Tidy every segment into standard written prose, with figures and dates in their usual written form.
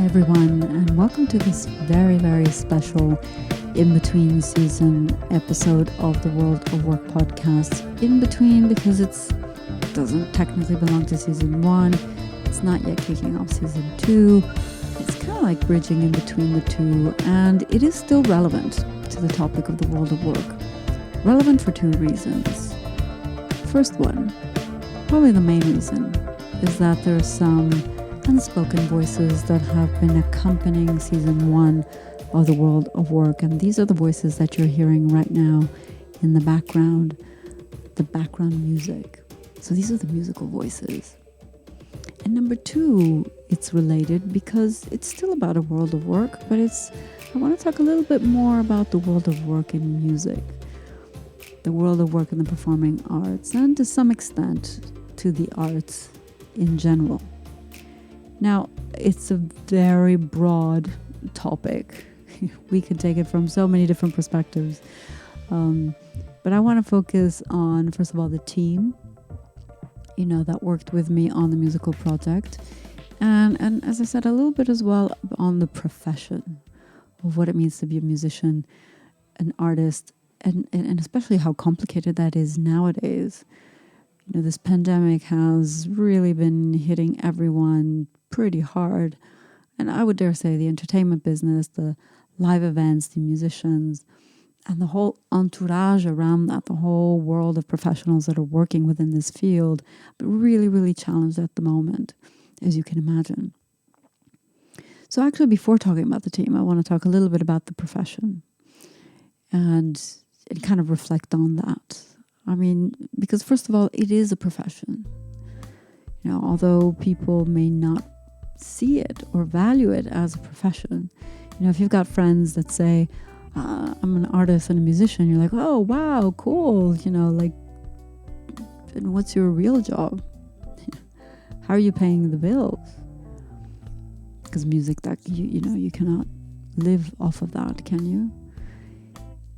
everyone, and welcome to this very, very special in-between season episode of the World of Work podcast. In between because it doesn't technically belong to season 1. It's not yet kicking off season 2. It's kind of like bridging in between the two, and it is still relevant to the topic of the world of work. Relevant for two reasons. First one, probably the main reason, is that there are some unspoken voices that have been accompanying season 1 of the world of work, and these are the voices that you're hearing right now in the background music. So these are the musical voices. And number 2, it's related because it's still about a world of work, but I want to talk a little bit more about the world of work in music, the world of work in the performing arts, and to some extent to the arts in general. Now, it's a very broad topic. We could take it from so many different perspectives. But I want to focus on, first of all, the team, that worked with me on the musical project. And as I said, a little bit as well on the profession of what it means to be a musician, an artist, and especially how complicated that is nowadays. This pandemic has really been hitting everyone pretty hard. And I would dare say the entertainment business, the live events, the musicians, and the whole entourage around that, the whole world of professionals that are working within this field, but really, really challenged at the moment, as you can imagine. So actually, before talking about the team, I want to talk a little bit about the profession and kind of reflect on that. Because first of all, it is a profession. Although people may not see it or value it as a profession. If you've got friends that say, I'm an artist and a musician, you're like, oh, wow, cool. And what's your real job? How are you paying the bills? Because music, that you cannot live off of that, can you?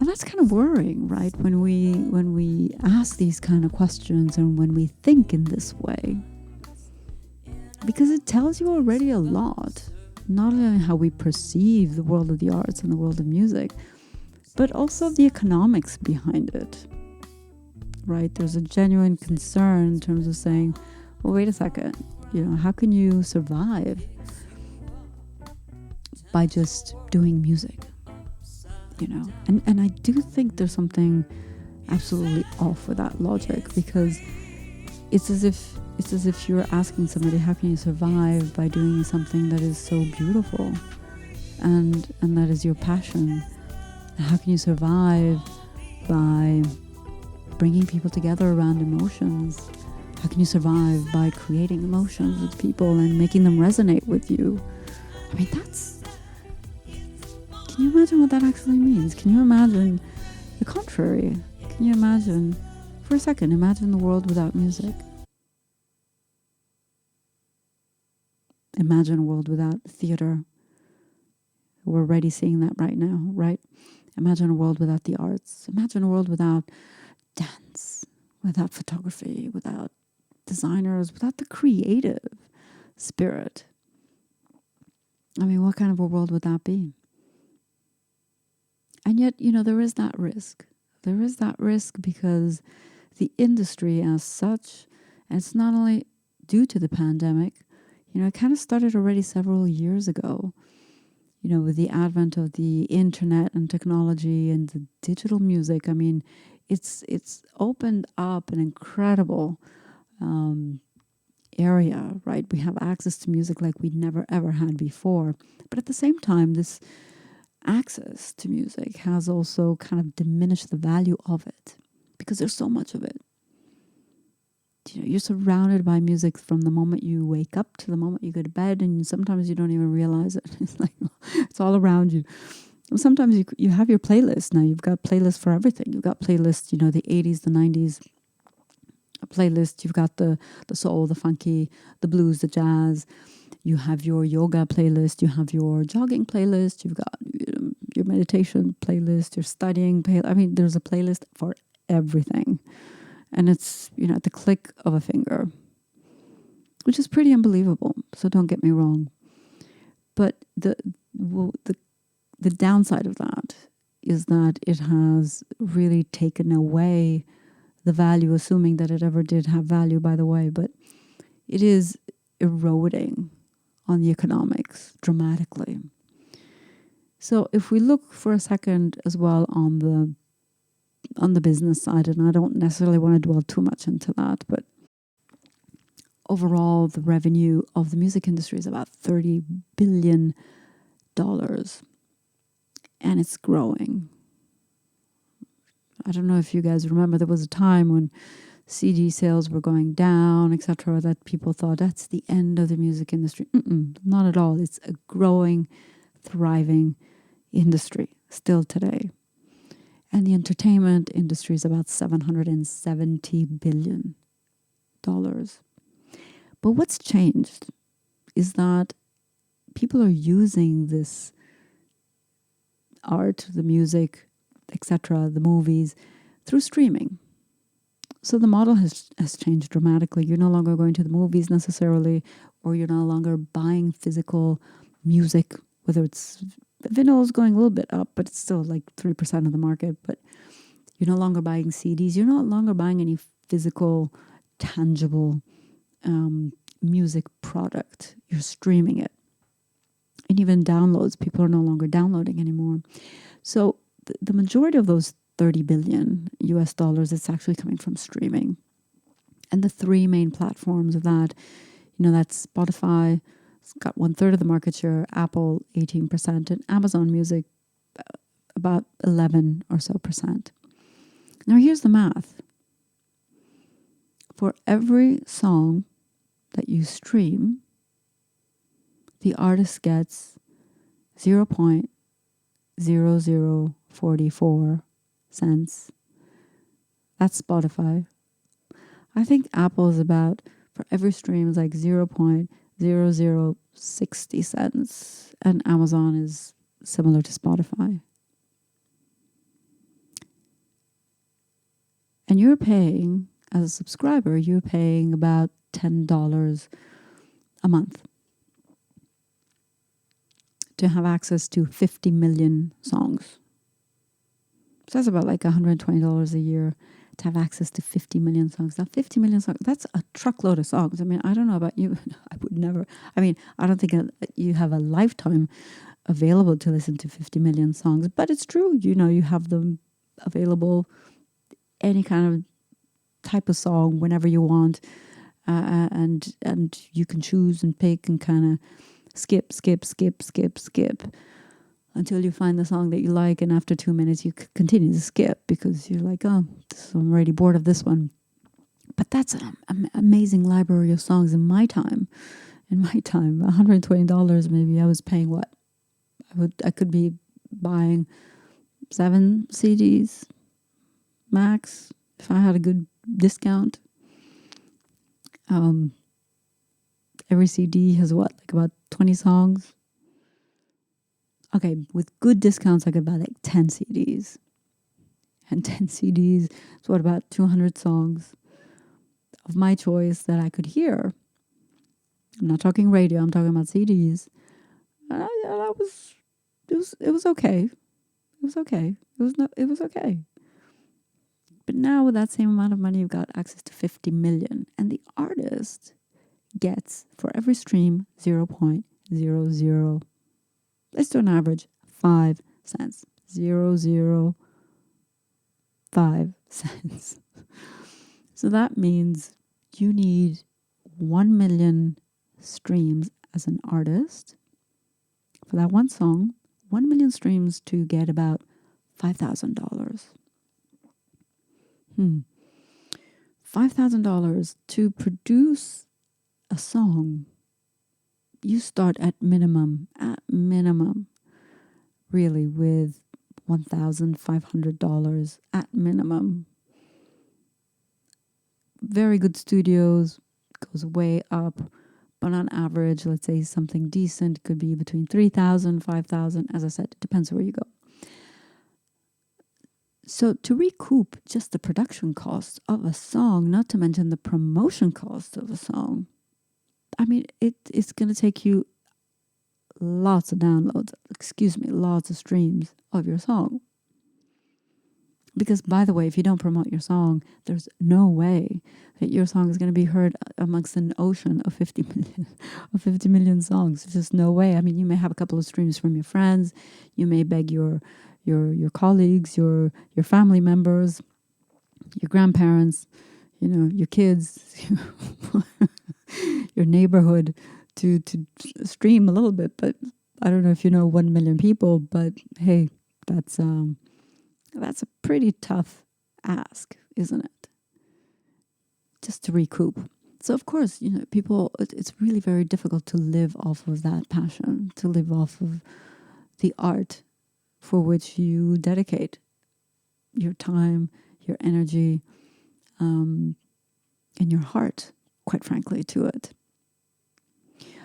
And that's kind of worrying, right? When we ask these kind of questions and when we think in this way, because it tells you already a lot, not only how we perceive the world of the arts and the world of music, but also the economics behind it, right? There's a genuine concern in terms of saying, well, wait a second, how can you survive by just doing music? And I do think there's something absolutely off with that logic, because it's as if you're asking somebody, how can you survive by doing something that is so beautiful and that is your passion? How can you survive by bringing people together around emotions? How can you survive by creating emotions with people and making them resonate with you? Can you imagine what that actually means? Can you imagine the contrary? Can you imagine, for a second, imagine the world without music? Imagine a world without theater. We're already seeing that right now, right? Imagine a world without the arts. Imagine a world without dance, without photography, without designers, without the creative spirit. What kind of a world would that be? And yet, there is that risk. There is that risk because the industry as such, and it's not only due to the pandemic, it kind of started already several years ago, with the advent of the internet and technology and the digital music. It's opened up an incredible area, right? We have access to music like we'd never, ever had before. But at the same time, this access to music has also kind of diminished the value of it because there's so much of it. You're surrounded by music from the moment you wake up to the moment you go to bed, and sometimes you don't even realize it. It's like it's all around you. Sometimes you have your playlist now. You've got playlists for everything. You've got playlists, the 80s, the 90s playlist. You've got the soul, the funky, the blues, the jazz. You have your yoga playlist. You have your jogging playlist. You've got your meditation playlist, your studying playlist. There's a playlist for everything. And it's, at the click of a finger, which is pretty unbelievable. So don't get me wrong. But the the the downside of that is that it has really taken away the value, assuming that it ever did have value, by the way, but it is eroding on the economics dramatically. So if we look for a second as well on the business side, and I don't necessarily want to dwell too much into that, but overall the revenue of the music industry is about $30 billion, and it's growing. I don't know if you guys remember, there was a time when CD sales were going down, etc., that people thought that's the end of the music industry. Not at all. It's a growing, thriving industry still today. And the entertainment industry is about $770 billion. But what's changed is that people are using this art, the music, etc., the movies, through streaming. So the model has changed dramatically. You're no longer going to the movies necessarily, or you're no longer buying physical music, whether it's vinyl is going a little bit up, but it's still like 3% of the market. But you're no longer buying CDs. You're no longer buying any physical, tangible music product. You're streaming it. And even downloads, people are no longer downloading anymore. So the majority of those $30 billion US dollars, it's actually coming from streaming. And the three main platforms of that, that's Spotify, it's got 1/3 of the market share, Apple 18%, and Amazon Music about 11 or so percent. Now here's the math. For every song that you stream, the artist gets 0.0044 cents. That's Spotify. I think Apple is about, for every stream, is like 0.0060 cents. And Amazon is similar to Spotify. And you're paying, as a subscriber, you're paying about $10 a month to have access to 50 million songs. So that's about like $120 a year to have access to 50 million songs. Now, 50 million songs, that's a truckload of songs. I mean, I don't know about you. I would never, I don't think you have a lifetime available to listen to 50 million songs, but it's true. You have them available, any kind of type of song, whenever you want. And you can choose and pick and kind of skip until you find the song that you like, and after 2 minutes you continue to skip because you're like, I'm already bored of this one. But that's an amazing library of songs. In my time, $120, maybe I was paying what? I could be buying 7 CDs max if I had a good discount. Every CD has what, like about 20 songs? Okay, with good discounts, I could buy like 10 CDs. And 10 CDs is what, about 200 songs of my choice that I could hear. I'm not talking radio, I'm talking about CDs. It was okay. It was okay. It was okay. But now with that same amount of money, you've got access to 50 million. And the artist gets, for every stream, 0.00, let's do an average, 5 cents. 0.05 cents. So that means you need 1 million streams as an artist for that one song, 1 million streams to get about $5,000. $5,000 to produce a song. You start at minimum, really, with $1,500 at minimum. Very good studios goes way up, but on average, let's say something decent could be between $3,000, $5,000. As I said, it depends where you go. So to recoup just the production cost of a song, not to mention the promotion cost of a song, I mean, it's going to take you lots of downloads, lots of streams of your song. Because, by the way, if you don't promote your song, there's no way that your song is going to be heard amongst an ocean of 50 million songs. There's just no way. I mean, you may have a couple of streams from your friends. You may beg your colleagues, your family members, your grandparents, your kids, your neighborhood to stream a little bit. But I don't know if 1 million people, but hey, that's a pretty tough ask, isn't it? Just to recoup. So of course, people, it's really very difficult to live off of that passion, to live off of the art for which you dedicate your time, your energy, and your heart, quite frankly, to it.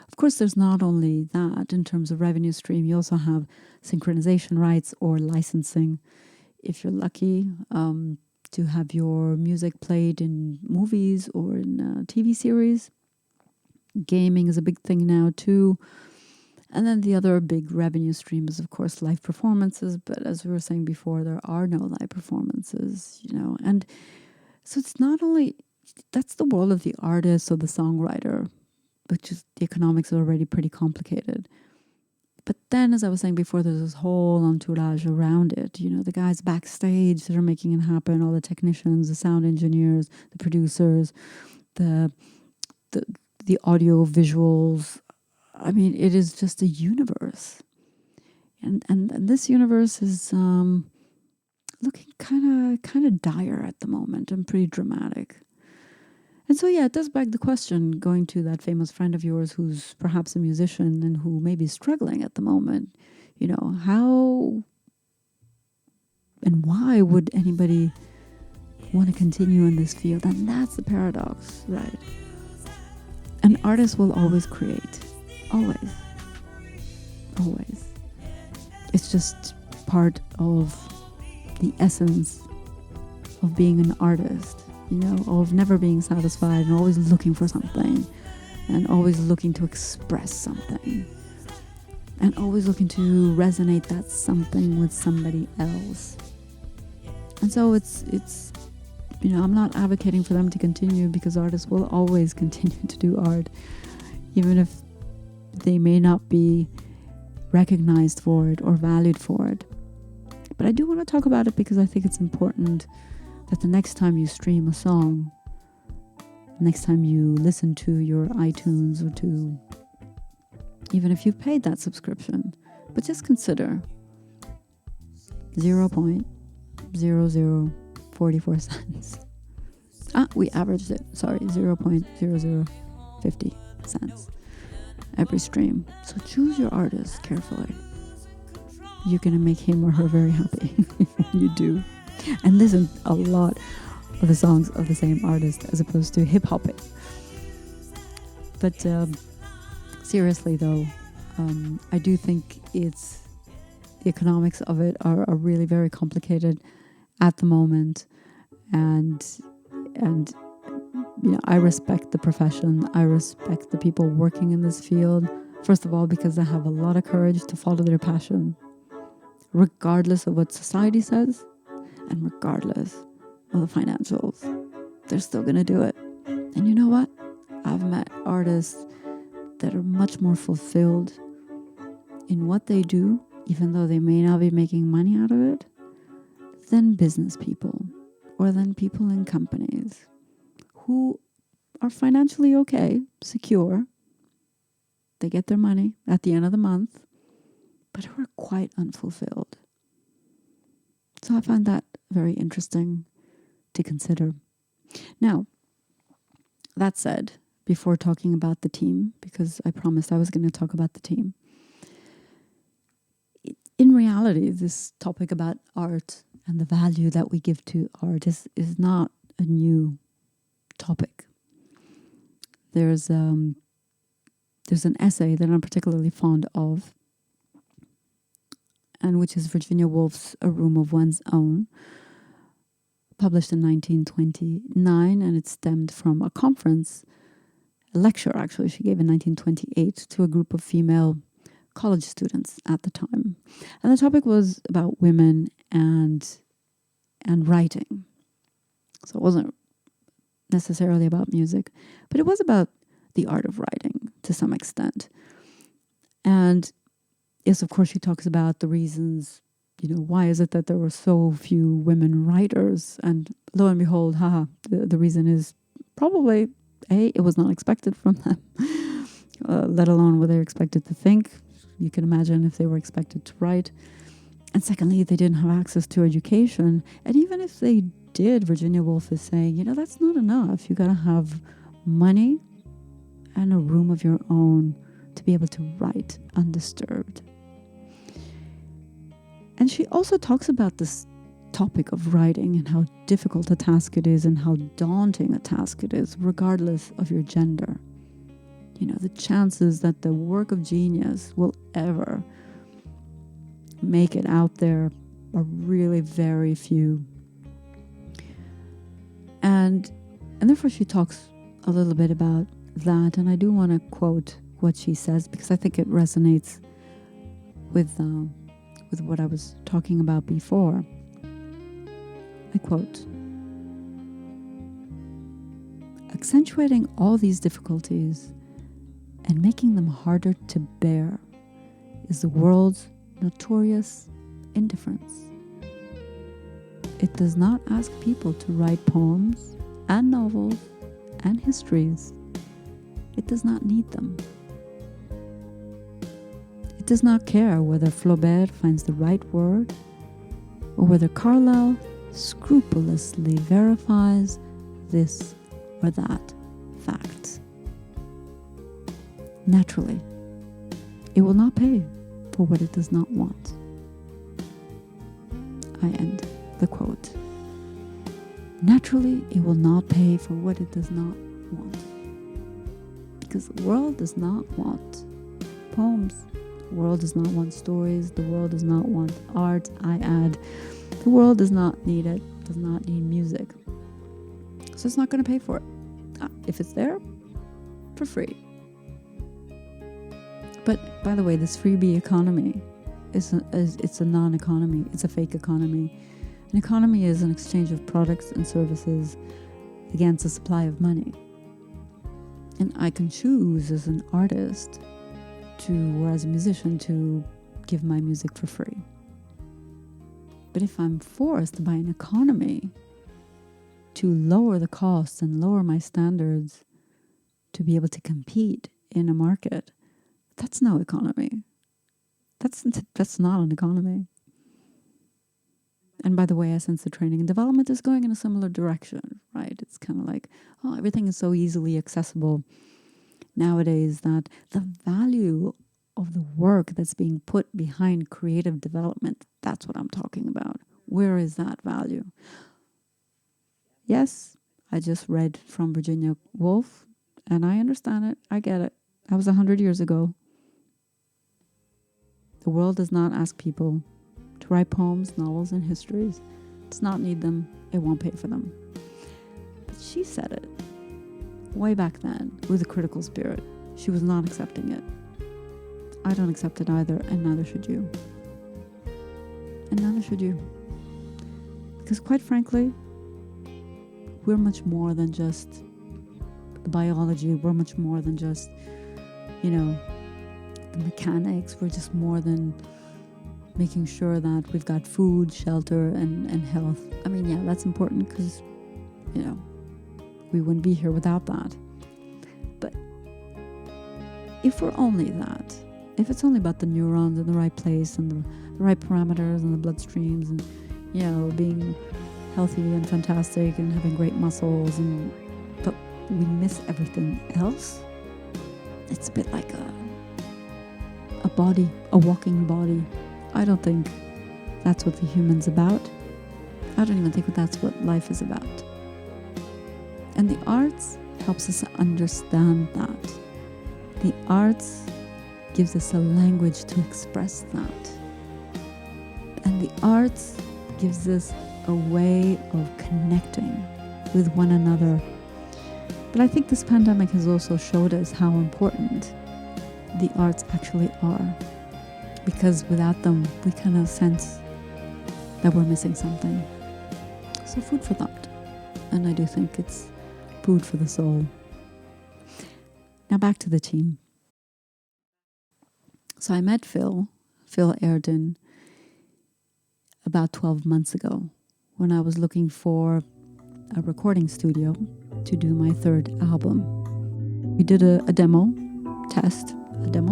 Of course, there's not only that in terms of revenue stream, you also have synchronization rights or licensing. If you're lucky to have your music played in movies or in TV series. Gaming is a big thing now too. And then the other big revenue stream is, of course, live performances. But as we were saying before, there are no live performances, And so it's not only, that's the world of the artist or the songwriter, which is, the economics are already pretty complicated. But then, as I was saying before, there's this whole entourage around it. The guys backstage that are making it happen, all the technicians, the sound engineers, the producers, the audio visuals. I mean, it is just a universe. And this universe is looking kind of dire at the moment and pretty dramatic. And so, yeah, it does beg the question, going to that famous friend of yours who's perhaps a musician and who may be struggling at the moment, how and why would anybody want to continue in this field? And that's the paradox, right? An artist will always create. Always. Always. It's just part of the essence of being an artist. Of never being satisfied and always looking for something and always looking to express something and always looking to resonate that something with somebody else. And so it's I'm not advocating for them to continue, because artists will always continue to do art, even if they may not be recognized for it or valued for it. But I do want to talk about it because I think it's important that the next time you stream a song, next time you listen to your iTunes, or to, even if you've paid that subscription, but just consider 0.0044 cents. We averaged it. Sorry, 0.0050 cents every stream. So choose your artist carefully. You're going to make him or her very happy when you do. And listen a lot of the songs of the same artist as opposed to hip hopping. But seriously though, I do think the economics of it are really very complicated at the moment. And I respect the profession. I respect the people working in this field. First of all, because they have a lot of courage to follow their passion, regardless of what society says. And regardless of the financials, they're still going to do it. And you know what? I've met artists that are much more fulfilled in what they do, even though they may not be making money out of it, than business people or than people in companies who are financially okay, secure. They get their money at the end of the month, but who are quite unfulfilled. So I find that very interesting to consider. Now, that said, before talking about the team, because I promised I was going to talk about the team, in reality, this topic about art and the value that we give to art is not a new topic. There's an essay that I'm particularly fond of, and which is Virginia Woolf's A Room of One's Own, published in 1929, and it stemmed from a conference, a lecture actually she gave in 1928 to a group of female college students at the time. And the topic was about women and writing. So it wasn't necessarily about music, but it was about the art of writing to some extent. And yes, of course, she talks about the reasons, why is it that there were so few women writers? And lo and behold, the reason is probably, A, it was not expected from them, let alone were they expected to think. You can imagine if they were expected to write. And secondly, they didn't have access to education. And even if they did, Virginia Woolf is saying, that's not enough. You got to have money and a room of your own to be able to write undisturbed. And she also talks about this topic of writing and how difficult a task it is and how daunting a task it is, regardless of your gender. The chances that the work of genius will ever make it out there are really very few. And therefore she talks a little bit about that. And I do want to quote what she says because I think it resonates with what I was talking about before. I quote, "Accentuating all these difficulties and making them harder to bear is the world's notorious indifference. It does not ask people to write poems and novels and histories. It does not need them. It does not care whether Flaubert finds the right word or whether Carlyle scrupulously verifies this or that fact. Naturally, it will not pay for what it does not want." I end the quote. Naturally, it will not pay for what it does not want. Because the world does not want poems. The world does not want stories. The world does not want art, I add. The world does not need it, does not need music. So it's not going to pay for it. If it's there, for free. But by the way, this freebie economy it's a non-economy. It's a fake economy. An economy is an exchange of products and services against a supply of money. And I can choose as an artist or as a musician to give my music for free. But if I'm forced by an economy to lower the costs and lower my standards to be able to compete in a market, that's no economy. That's not an economy. And by the way, I sense the training and development is going in a similar direction, right? It's kind of like, everything is so easily accessible nowadays that the value of the work that's being put behind creative development, that's what I'm talking about. Where is that value? Yes, I just read from Virginia Woolf, and I understand it. I get it. That was 100 years ago. The world does not ask people to write poems, novels, and histories. It does not need them. It won't pay for them. But she said it way back then with a critical spirit. She was not accepting it. I don't accept it either, and neither should you. And neither should you. Because quite frankly, we're much more than just the biology. We're much more than just, the mechanics. We're just more than making sure that we've got food, shelter, and health. I mean, yeah, that's important because, we wouldn't be here without that. But if we're only that, if it's only about the neurons in the right place and the right parameters and the bloodstreams and, being healthy and fantastic and having great muscles, but we miss everything else, it's a bit like a body, a walking body. I don't think that's what the human's about. I don't even think that's what life is about. And the arts helps us understand that. The arts gives us a language to express that. And the arts gives us a way of connecting with one another. But I think this pandemic has also showed us how important the arts actually are. because without them, we kind of sense that we're missing something. So food for thought. And I do think it's food for the soul. Now back to the team. So I met Phil Airden, about 12 months ago when I was looking for a recording studio to do my third album. We did a demo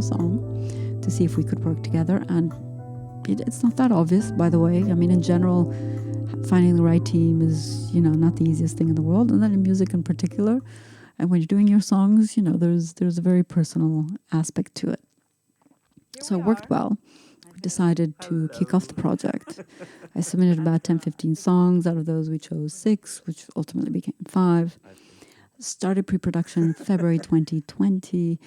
song to see if we could work together, and it's not that obvious, by the way. I mean, in general, finding the right team is, not the easiest thing in the world, and then in music in particular. And when you're doing your songs, there's a very personal aspect to it. So it worked well. We decided to kick off the project. I submitted about 10-15 songs. Out of those, we chose 6, which ultimately became 5. Started pre-production in February 2020.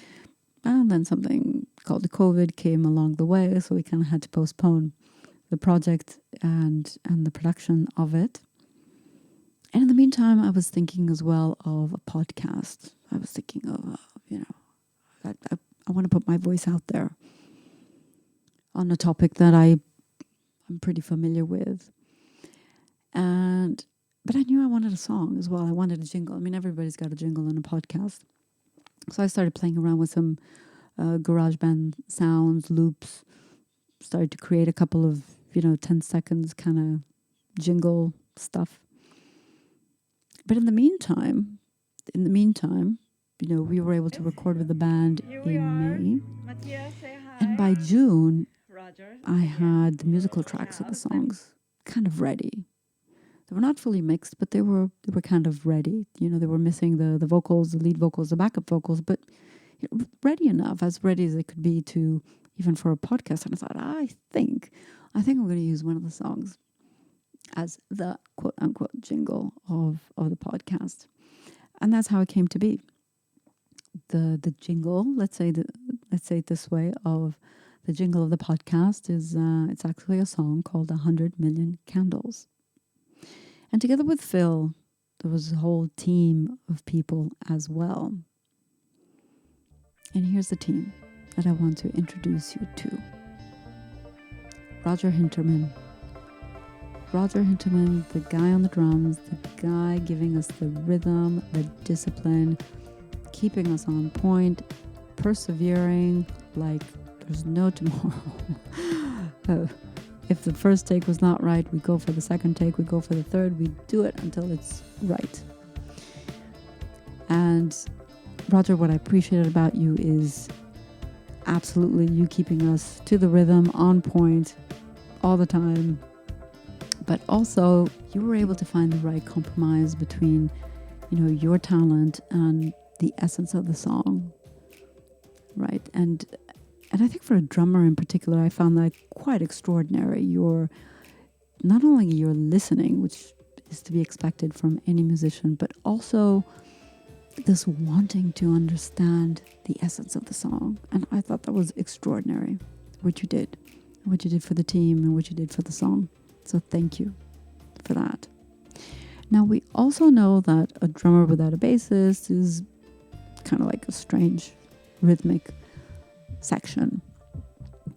And then something called the COVID came along the way, so we kind of had to postpone the project and the production of it. And in the meantime, I was thinking as well of a podcast. I was thinking of, I want to put my voice out there on a topic that I'm pretty familiar with. But I knew I wanted a song as well. I wanted a jingle. I mean, everybody's got a jingle in a podcast. So I started playing around with some GarageBand sounds, loops, started to create a couple of, 10 seconds kind of jingle stuff. But in the meantime, we were able to record with the band in May. And by June, I had the musical tracks of the songs kind of ready. They were not fully mixed, but they were kind of ready. They were missing the vocals, the lead vocals, the backup vocals, but ready enough, as ready as they could be to even for a podcast. And I thought, I think I'm going to use one of the songs as the quote unquote jingle of the podcast. And that's how it came to be. The jingle, let's say it this way, of the jingle of the podcast is it's actually a song called 100 Million Candles. And together with Phil, there was a whole team of people as well. And here's the team that I want to introduce you to. Roger Hinterman, the guy on the drums, the guy giving us the rhythm, the discipline, keeping us on point, persevering like there's no tomorrow. If the first take was not right, we go for the second take, we go for the third, we do it until it's right. And Roger, what I appreciated about you is absolutely you keeping us to the rhythm, on point, all the time. But also, you were able to find the right compromise between, your talent and the essence of the song, right? And I think for a drummer in particular, I found that quite extraordinary. Not only your listening, which is to be expected from any musician, but also this wanting to understand the essence of the song. And I thought that was extraordinary, what you did for the team and what you did for the song. So thank you for that. Now, we also know that a drummer without a bassist is kind of like a strange rhythmic section.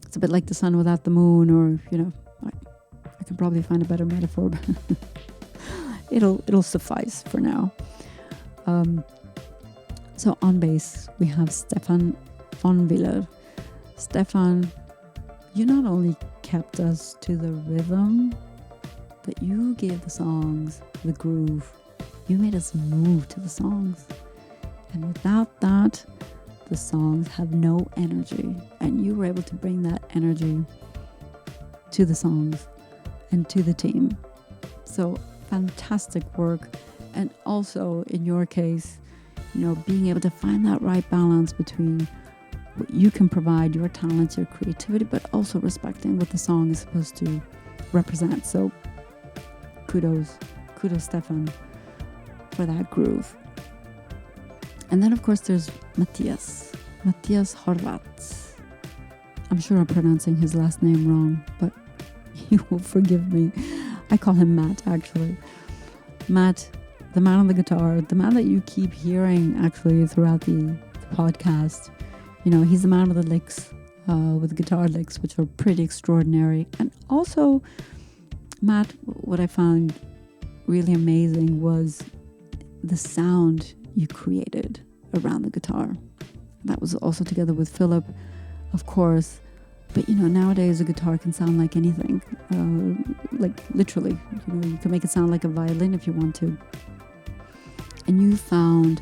It's a bit like the sun without the moon, or, I can probably find a better metaphor, but it'll suffice for now. So on bass, we have Stefan von Willer. Stefan, you not only kept us to the rhythm, but you gave the songs the groove. You made us move to the songs. And without that, the songs have no energy. And you were able to bring that energy to the songs and to the team. So fantastic work. And also, in your case, being able to find that right balance between what you can provide, your talents, your creativity, but also respecting what the song is supposed to represent. So kudos Stefan for that groove. And then of course there's Matthias Horvath. I'm sure I'm pronouncing his last name wrong, but you will forgive me. I call him Matt, actually. Matt, the man on the guitar, the man that you keep hearing actually throughout the podcast. He's the man with the licks. with guitar licks, which are pretty extraordinary. And also, Matt, what I found really amazing was the sound you created around the guitar. That was also together with Philip, of course. But nowadays a guitar can sound like anything, like literally. You can make it sound like a violin if you want to. And you found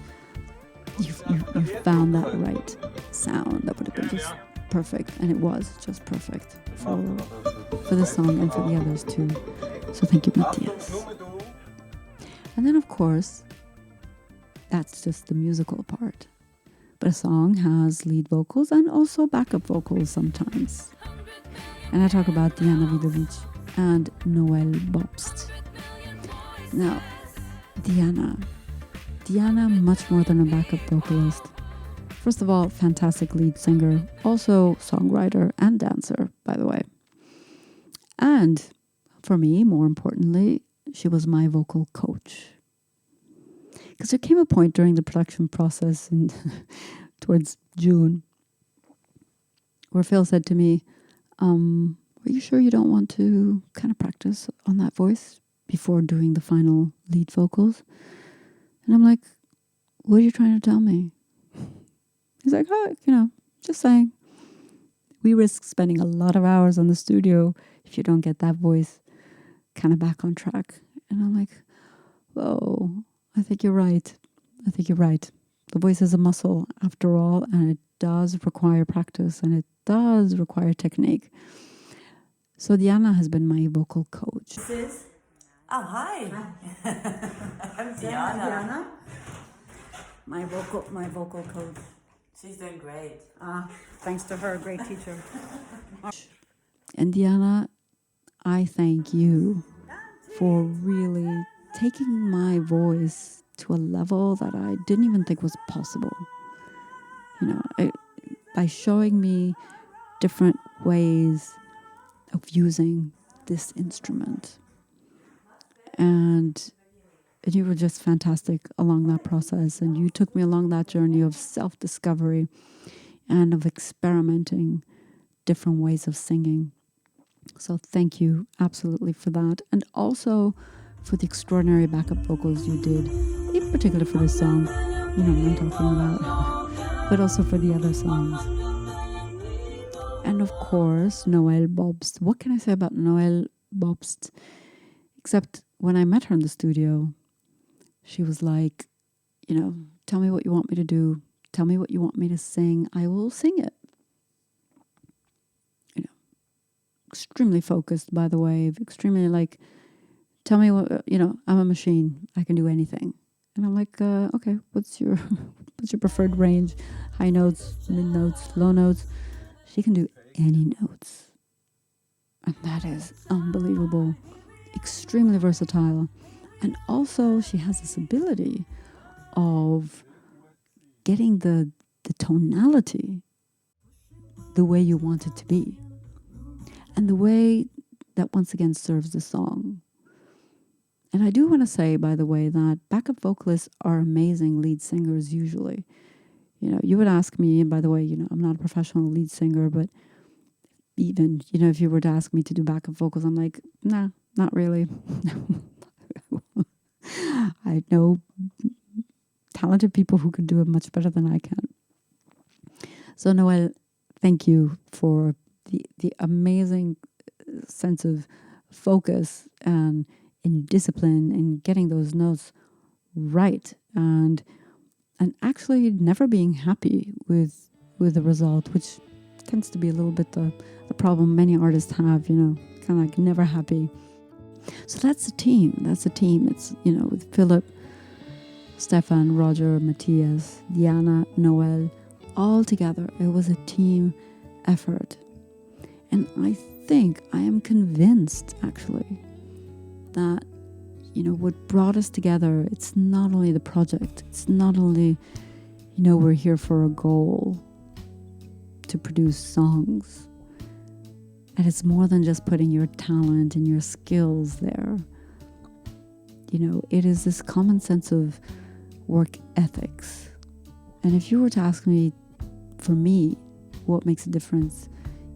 that right sound that would have been just perfect, and it was just perfect for the song and for the others too. So thank you, Matthias. And then of course, that's just the musical part. But a song has lead vocals and also backup vocals sometimes. And I talk about Diana Vidovic and Noel Bobst. Now, Diana, much more than a backup vocalist. First of all, fantastic lead singer, also songwriter and dancer, by the way. And for me, more importantly, she was my vocal coach. Because there came a point during the production process towards June where Phil said to me, are you sure you don't want to kind of practice on that voice before doing the final lead vocals? And I'm like, what are you trying to tell me? He's like, just saying. We risk spending a lot of hours on the studio if you don't get that voice kind of back on track. And I'm like, whoa, I think you're right. The voice is a muscle after all, and it does require practice, and it does require technique. So Diana has been my vocal coach. Hi. I'm Diana. My vocal coach. She's doing great. Thanks to her, great teacher. And Diana, I thank you for really taking my voice to a level that I didn't even think was possible. By showing me different ways of using this instrument. And you were just fantastic along that process. And you took me along that journey of self-discovery and of experimenting different ways of singing. So thank you absolutely for that. And also for the extraordinary backup vocals you did, in particular for this song, what I'm talking about, but also for the other songs. And of course, Noel Bobst. What can I say about Noel Bobst? Except when I met her in the studio, she was like, tell me what you want me to do. Tell me what you want me to sing. I will sing it. Extremely focused, by the way. Extremely tell me what, I'm a machine. I can do anything. And I'm like, okay, what's your preferred range? High notes, mid notes, low notes. She can do any notes. And that is unbelievable. Extremely versatile. And also she has this ability of getting the tonality the way you want it to be. And the way that once again serves the song. And I do want to say, by the way, that backup vocalists are amazing lead singers usually. You would ask me, and by the way, I'm not a professional lead singer, but even, if you were to ask me to do backup vocals, I'm like, nah, not really. I know talented people who can do it much better than I can. So Noel, thank you for the amazing sense of focus and in discipline in getting those notes right, and actually never being happy with the result, which tends to be a little bit the problem many artists have, kind of like never happy. So that's a team. It's, with Philip, Stefan, Roger, Matthias, Diana, Noel, all together. It was a team effort. And I am convinced, actually, that, what brought us together, it's not only the project, it's not only, we're here for a goal to produce songs. And it's more than just putting your talent and your skills there. It is this common sense of work ethics. And if you were to ask me, for me, what makes a difference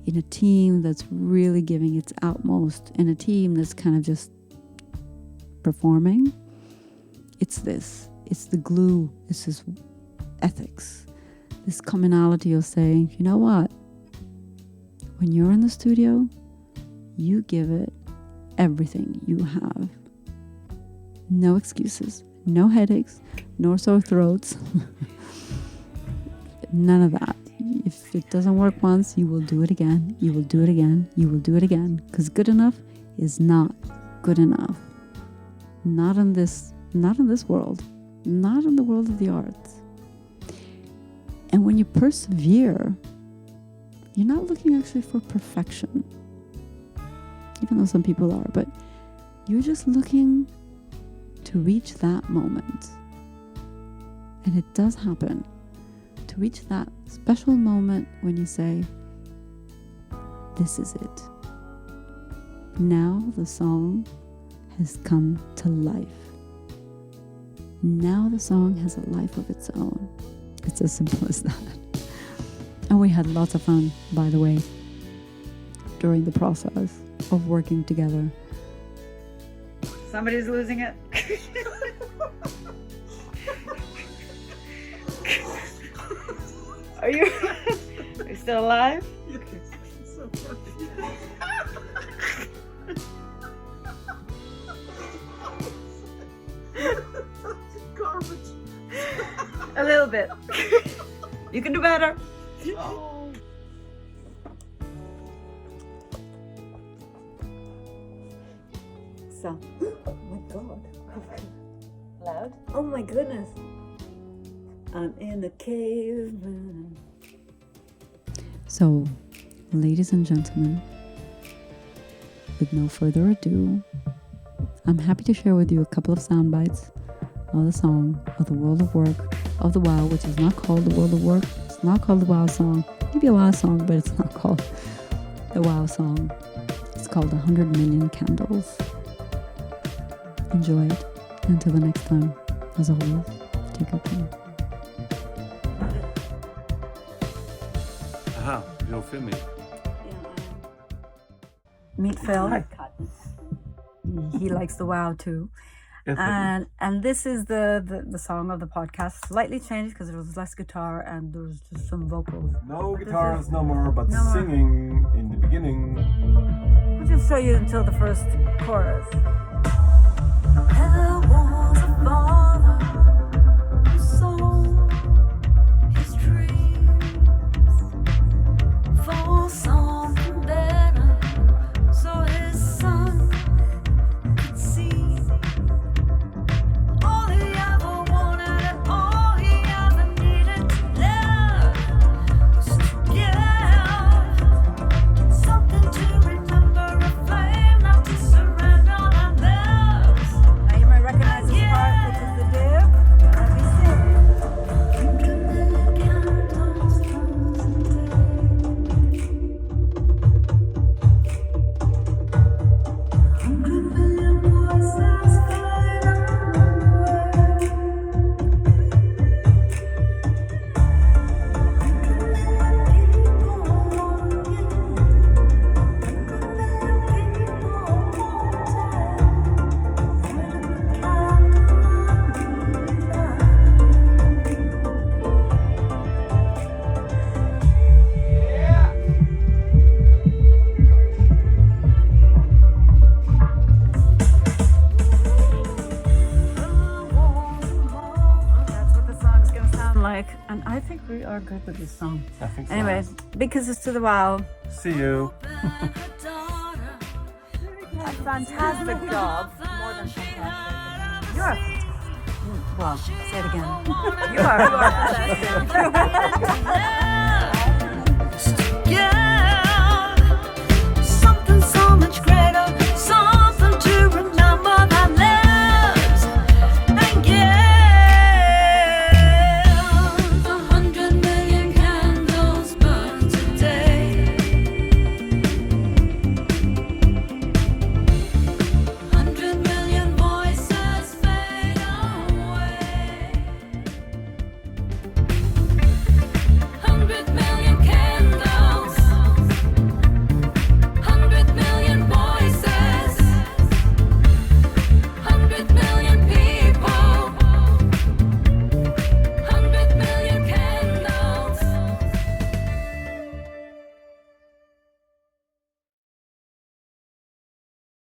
in a team that's really giving its utmost, in a team that's kind of just performing, it's this. It's the glue. It's this ethics, this commonality of saying, you know what? When you're in the studio, you give it everything you have. No excuses, no headaches, no sore throats. None of that. If it doesn't work once, you will do it again. You will do it again. You will do it again. Because good enough is not good enough. Not in this world. Not in the world of the arts. And when you persevere, you're not looking actually for perfection. Even though some people are, but you're just looking to reach that moment. And it does happen. To reach that special moment when you say, this is it. Now the song has come to life. Now the song has a life of its own. It's as simple as that. And we had lots of fun, by the way, during the process of working together. Somebody's losing it. Are you still alive? So funny. Garbage. A little bit. You can do better. Oh. So, oh my God. Loud? Oh my goodness. I'm in the cave. So, ladies and gentlemen, with no further ado, I'm happy to share with you a couple of sound bites of the song of the World of Work of the WoW, which is not called the World of Work. It's not called the WoW song. Maybe a WoW song, but it's not called the WoW song. It's called 100 Million Candles. Enjoy it. Until the next time, as always, take good care. Aha, you're filming. Meet Phil. He likes the WoW too. And this is the song of the podcast, slightly changed because there was less guitar and there was just some vocals. No But guitars, this is- no more, but no more. singing in the beginning. I'll just show you until the first chorus. There was a father who saw his dreams for something better, so his son could see. All he ever wanted and all he ever needed to live was to give something to remember, a flame not to surrender that lives. Now you might recognize this part, which is the dip. Let me sing. That's what the song's gonna sound like, and I think we are good with this song. I think so. Anyway, because it's to the WoW. See you. A fantastic job. More than fantastic. You are. Well, say it again. You are fantastic.